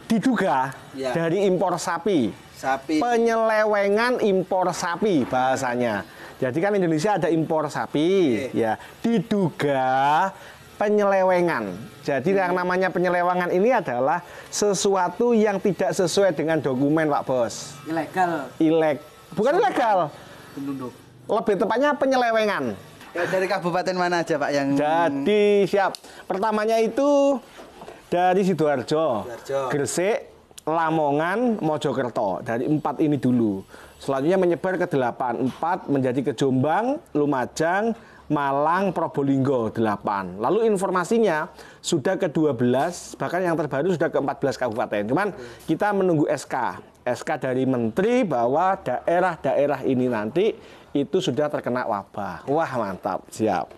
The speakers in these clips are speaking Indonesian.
diduga dari impor sapi. Penyelewengan impor sapi bahasanya. Jadi kan Indonesia ada impor sapi, ya. Diduga penyelewengan. Jadi yang namanya penyelewengan ini adalah sesuatu yang tidak sesuai dengan dokumen, Pak Bos. Bukan ilegal. Lebih tepatnya penyelewengan. Ya, dari kabupaten mana aja Pak yang? Jadi siap. Pertamanya itu dari Sidoarjo, Gresik, Lamongan, Mojokerto. Dari 4 ini dulu. Selanjutnya menyebar ke 8. 4 menjadi ke Jombang, Lumajang, Malang, Probolinggo 8. Lalu informasinya sudah ke 12, bahkan yang terbaru sudah ke 14 kabupaten. Cuman kita menunggu SK dari Menteri bahwa daerah-daerah ini nanti itu sudah terkena wabah. Wah, mantap, siap.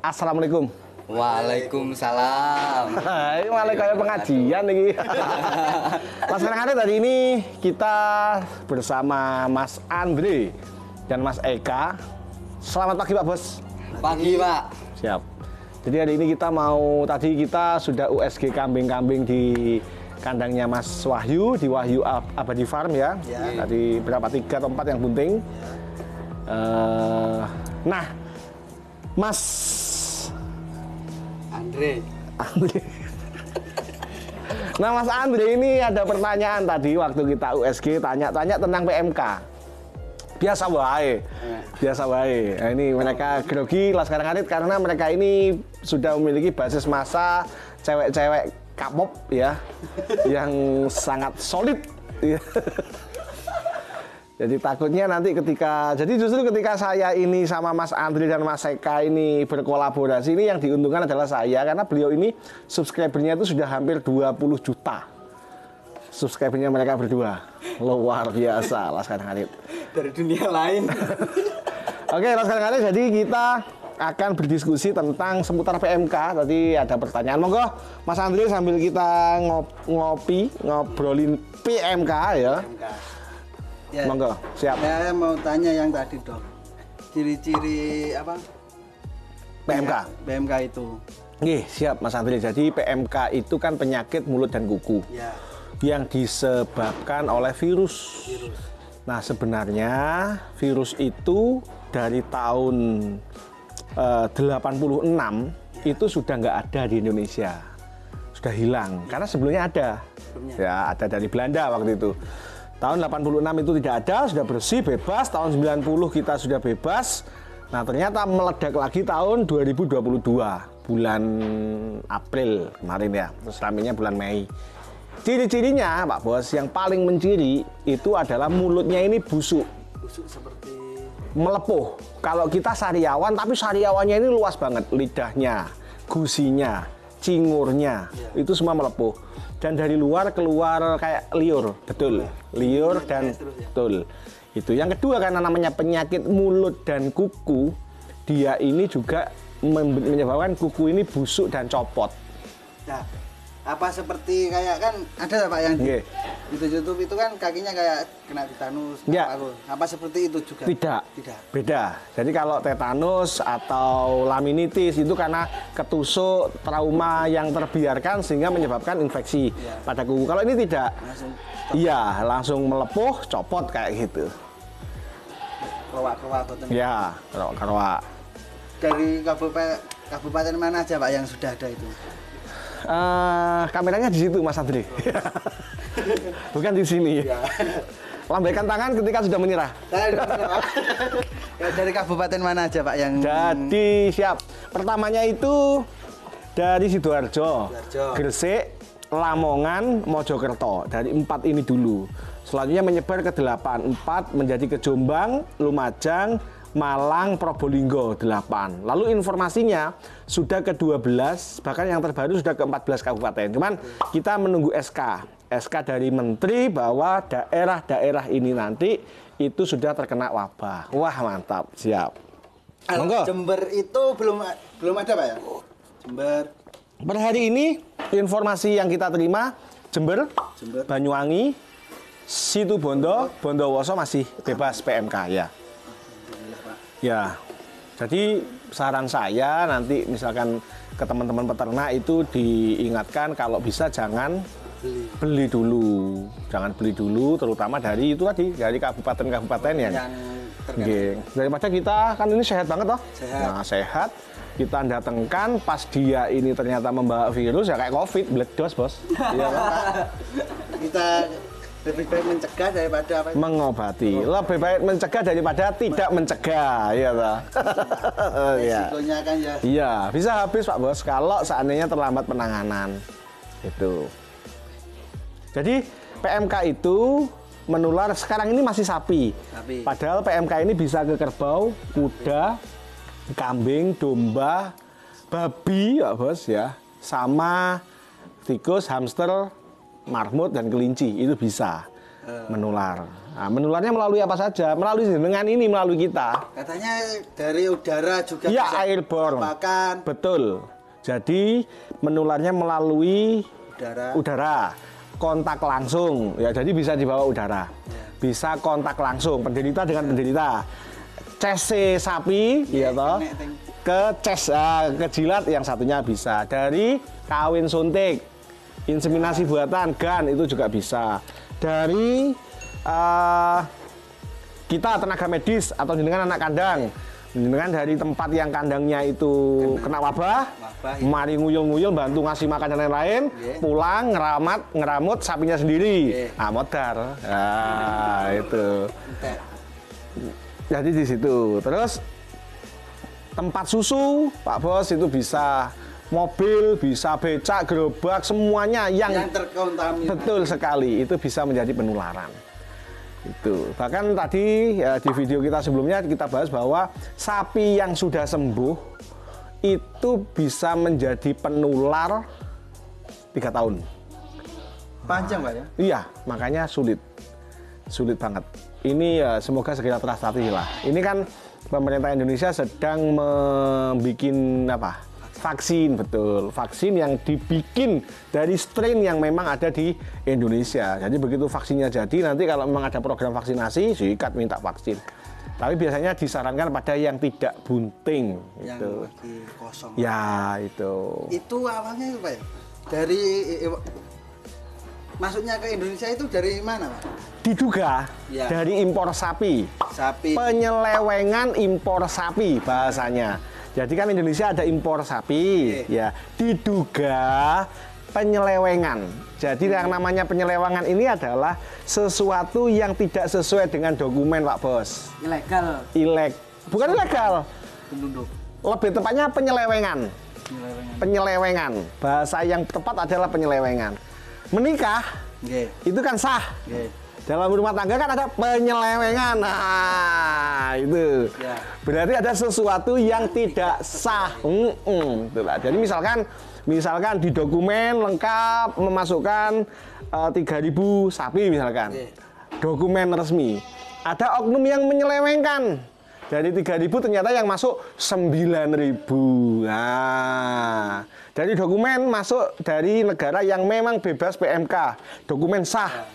Assalamualaikum. Waalaikumsalam. Ini malah kayak pengajian nih. Mas kadang-kadang tadi ini kita bersama Mas Andre dan Mas Eka. Selamat pagi Pak Bos. Pagi Pak. Siap. Jadi hari ini tadi kita sudah USG kambing-kambing di kandangnya Mas Wahyu di Wahyu Abadi Farm ya. Tadi berapa 3 atau 4 yang bunting. Nah, Mas Andre. Nah Mas Andre ini ada pertanyaan tadi waktu kita USG tanya-tanya tentang PMK. Biasa wae. Nah, ini mereka grogi Laskar Ngarit karena mereka ini sudah memiliki basis massa cewek-cewek K-pop ya yang sangat solid. Jadi takutnya nanti justru ketika saya ini sama Mas Andri dan Mas Eka ini berkolaborasi, ini yang diuntungkan adalah saya karena beliau ini subscribernya itu sudah hampir 20 juta. Subscribernya mereka berdua. Luar biasa Laskar Ngarit. Dari dunia lain. Oke, Laskar Ngarit, jadi kita akan berdiskusi tentang seputar PMK. Tadi ada pertanyaan, monggo Mas Andri sambil kita ngobrolin PMK ya. Ya, monggo, siap. Saya mau tanya yang tadi dong. Ciri-ciri apa? PMK. PMK itu. Nggih, siap Mas Andri. Jadi PMK itu kan penyakit mulut dan kuku. Ya. Yang disebabkan oleh virus. Nah, sebenarnya virus itu dari tahun 86 itu sudah nggak ada di Indonesia. Sudah hilang. Karena sebelumnya ada. Ya, ada dari Belanda waktu itu. Tahun 86 itu tidak ada, sudah bersih, bebas. Tahun 90 kita sudah bebas. Nah, ternyata meledak lagi tahun 2022, bulan April kemarin ya. Terus ramenya bulan Mei. Ciri-cirinya, Pak Bos, yang paling menciri itu adalah mulutnya ini busuk. Busuk seperti melepuh. Kalau kita sariawan, tapi sariawannya ini luas banget. Lidahnya, gusinya, cingurnya, itu semua melepuh. Dan dari luar keluar kayak liur, betul. Liur dan betul. Itu. Yang kedua karena namanya penyakit mulut dan kuku, dia ini juga menyebabkan kuku ini busuk dan copot. Nah, apa seperti kayak kan ada Pak yang di YouTube itu kan kakinya kayak kena tetanus. Ya. Apa seperti itu juga? Tidak. Beda. Jadi kalau tetanus atau laminitis itu karena ketusuk trauma yang terbiarkan sehingga menyebabkan infeksi pada kuku. Kalau ini tidak. Langsung melepuh, copot kayak gitu. Kerowak-kerowak. Ya, kerowak-kerowak. Dari kabupaten mana aja Pak yang sudah ada itu? Kameranya di situ Mas Andri. Bukan di sini. Lambaikan tangan ketika sudah menyerah. Dari kabupaten mana aja Pak yang? Jadi siap. Pertamanya itu dari Sidoarjo, Gresik, Lamongan, Mojokerto. Dari 4 ini dulu. Selanjutnya menyebar ke 8. 4 menjadi ke Jombang, Lumajang, Malang, Probolinggo 8. Lalu informasinya sudah ke 12, bahkan yang terbaru sudah ke 14 kabupaten. Cuman kita menunggu SK dari Menteri bahwa daerah-daerah ini nanti itu sudah terkena wabah. Wah, mantap, siap. Monggo. Jember itu belum ada Pak ya? Jember. Per hari ini informasi yang kita terima Jember, Banyuwangi, Situbondo, Bondowoso masih bebas PMK ya. Ya. Jadi saran saya nanti misalkan ke teman-teman peternak itu diingatkan kalau bisa jangan beli dulu. Jangan beli dulu terutama dari itu tadi, dari kabupaten-kabupaten yang daripada kita kan ini sehat banget toh. Nah, sehat. Kita datangkan pas dia ini ternyata membawa virus ya kayak COVID, meledos bos. Iya kan? Kita lebih baik mencegah daripada apa? Mengobati. Lebih baik mencegah daripada tidak mencegah, ya toh. Risikonya kan ya. Iya, bisa habis Pak Bos kalau seandainya terlambat penanganan. Itu. Jadi PMK itu menular sekarang ini masih sapi. Padahal PMK ini bisa ke kerbau, kuda, kambing, domba, babi, Pak Bos ya, sama tikus, hamster, marmut dan kelinci itu bisa menular. Nah, menularnya melalui apa saja? Melalui jenengan ini, melalui kita. Katanya dari udara juga ya, bisa airborne. makan. Betul. Jadi menularnya melalui udara. Kontak langsung, ya jadi bisa dibawa udara, bisa kontak langsung penderita dengan penderita, cese sapi, ya toh, ke jilat yang satunya bisa, dari kawin suntik, inseminasi buatan, GAN itu juga bisa, dari kita tenaga medis atau dengan anak kandang. Dengan dari tempat yang kandangnya itu kena wabah, mari nguyul-nguyul bantu ngasih makan dan lain-lain, pulang ngeramut sapinya sendiri, modar, itu. Jadi di situ. Terus tempat susu, Pak Bos itu bisa mobil, bisa becak, gerobak, semuanya yang terkontaminasi. Betul sekali, itu bisa menjadi penularan. Itu bahkan tadi ya, di video kita sebelumnya kita bahas bahwa sapi yang sudah sembuh itu bisa menjadi penular 3 tahun. Panjang Pak ya? Iya, makanya sulit banget. Ini ya semoga segera teratasi lah. Ini kan pemerintah Indonesia sedang membuat vaksin, betul. Vaksin yang dibikin dari strain yang memang ada di Indonesia. Jadi begitu vaksinnya jadi, nanti kalau memang ada program vaksinasi, sikat minta vaksin. Tapi biasanya disarankan pada yang tidak bunting. Yang gitu. lagi kosong. Ya, itu. Itu awalnya Pak ya? Dari masuknya ke Indonesia itu dari mana Pak? Diduga dari impor sapi. Penyelewengan impor sapi bahasanya. Jadi kan Indonesia ada impor sapi, ya diduga penyelewengan. Jadi yang namanya penyelewengan ini adalah sesuatu yang tidak sesuai dengan dokumen, Pak Bos. Bukan ilegal. Lebih tepatnya penyelewengan. Penyelewengan. Bahasa yang tepat adalah penyelewengan. Menikah, itu kan sah. Dalam rumah tangga kan ada penyelewengan. Nah, itu. Berarti ada sesuatu yang tidak sah. Itulah. Jadi misalkan di dokumen lengkap memasukkan 3.000 sapi misalkan. Dokumen resmi. Ada oknum yang menyelewengkan. Dari 3.000 ternyata yang masuk 9.000. Nah, dari dokumen masuk dari negara yang memang bebas PMK. Dokumen sah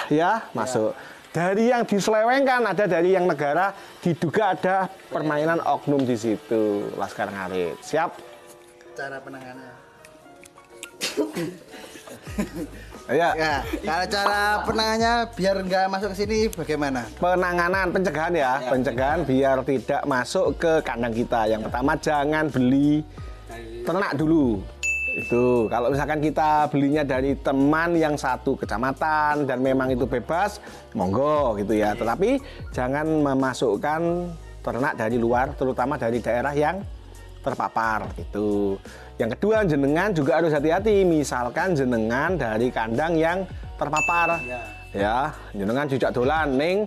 ya masuk. Dari yang diselewengkan ada dari yang negara diduga ada permainan oknum di situ. Laskar Ngarit. Siap? Cara penanganannya. Ya, kalau cara penanganannya biar nggak masuk ke sini bagaimana? Penanganan, pencegahan ya, pencegahan biar tidak masuk ke kandang kita. Yang pertama jangan beli ternak dulu. Itu kalau misalkan kita belinya dari teman yang satu kecamatan dan memang itu bebas, monggo gitu ya. Tetapi jangan memasukkan ternak dari luar, terutama dari daerah yang terpapar gitu. Yang kedua, jenengan juga harus hati-hati. Misalkan jenengan dari kandang yang terpapar, ya jenengan jujak dolan ning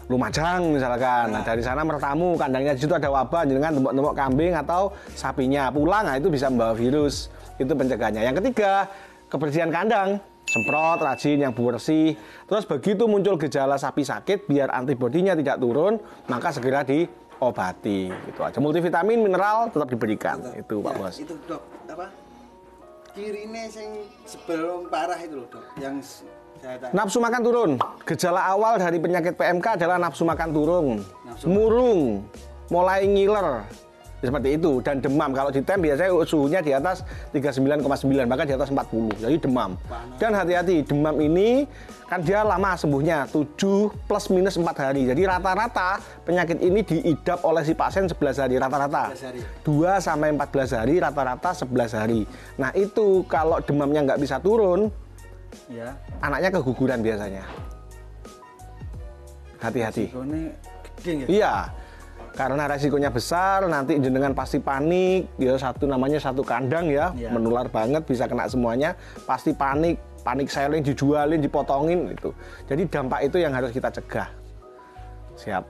Lumajang misalkan. Nah, dari sana mertamu, kandangnya di situ ada wabah, jenengan tembok-tembok kambing atau sapinya pulang, nah itu bisa membawa virus. Itu pencegahannya. Yang ketiga, kebersihan kandang. Semprot, rajin yang bersih. Terus begitu muncul gejala sapi sakit, biar antibodinya tidak turun, maka segera diobati. Gitu aja. Multivitamin, mineral tetap diberikan. Itu Pak Bos. Itu dok, apa? Kirine yang sebelum parah itu loh dok, yang nafsu makan turun. Gejala awal dari penyakit PMK adalah nafsu makan turun, murung, mulai ngiler, seperti itu, dan demam. Kalau ditem biasanya suhunya di atas 39,9, bahkan di atas 40, jadi demam. Dan hati-hati, demam ini kan dia lama sembuhnya, 7 plus minus 4 hari. Jadi rata-rata penyakit ini diidap oleh si pasien 11 hari, rata-rata 2 sampai 14 hari, rata-rata 11 hari. Nah itu kalau demamnya nggak bisa turun, ya, anaknya keguguran biasanya. Hati-hati. Iya, karena resikonya besar, nanti jenengan pasti panik. Ya namanya satu kandang ya, menular banget, bisa kena semuanya. Pasti panik, panik selling, dijualin, dipotongin itu. Jadi dampak itu yang harus kita cegah. Siap.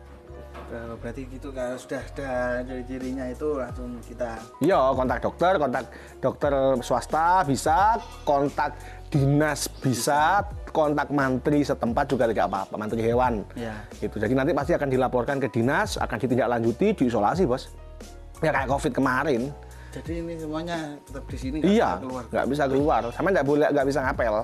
Berarti gitu, kalau sudah ada ciri-cirinya itu langsung kita. Iya, kontak dokter swasta bisa, kontak dinas bisa, kontak mantri setempat juga tidak apa-apa, mantri hewan. Ya. Gitu. Jadi nanti pasti akan dilaporkan ke dinas, akan ditindaklanjuti, diisolasi bos. Ya kayak COVID kemarin. Jadi ini semuanya tetap di sini. Iya, nggak bisa keluar. Sama nggak bisa ngapel.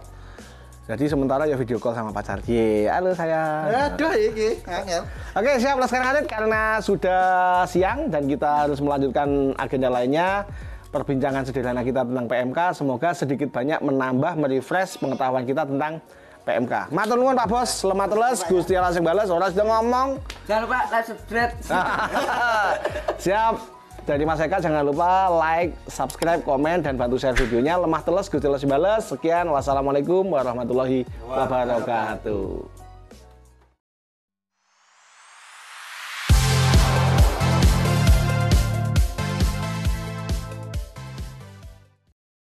Jadi sementara ya video call sama pacar. Halo saya. Aduh, iki angel. Oke, siap Laskar Ngarit, karena sudah siang dan kita harus melanjutkan agenda lainnya. Perbincangan sederhana kita tentang PMK, semoga sedikit banyak menambah, merefresh pengetahuan kita tentang PMK. Matur nuwun Pak Bos, lemah teles, Gusti Allah sing bales, ora sudah ngomong. Jangan lupa like, subscribe. Siap. Dari Mas Eka jangan lupa like, subscribe, komen, dan bantu share videonya. Lemah teles, Gusti Allah sing bales. Sekian, wassalamualaikum warahmatullahi wabarakatuh.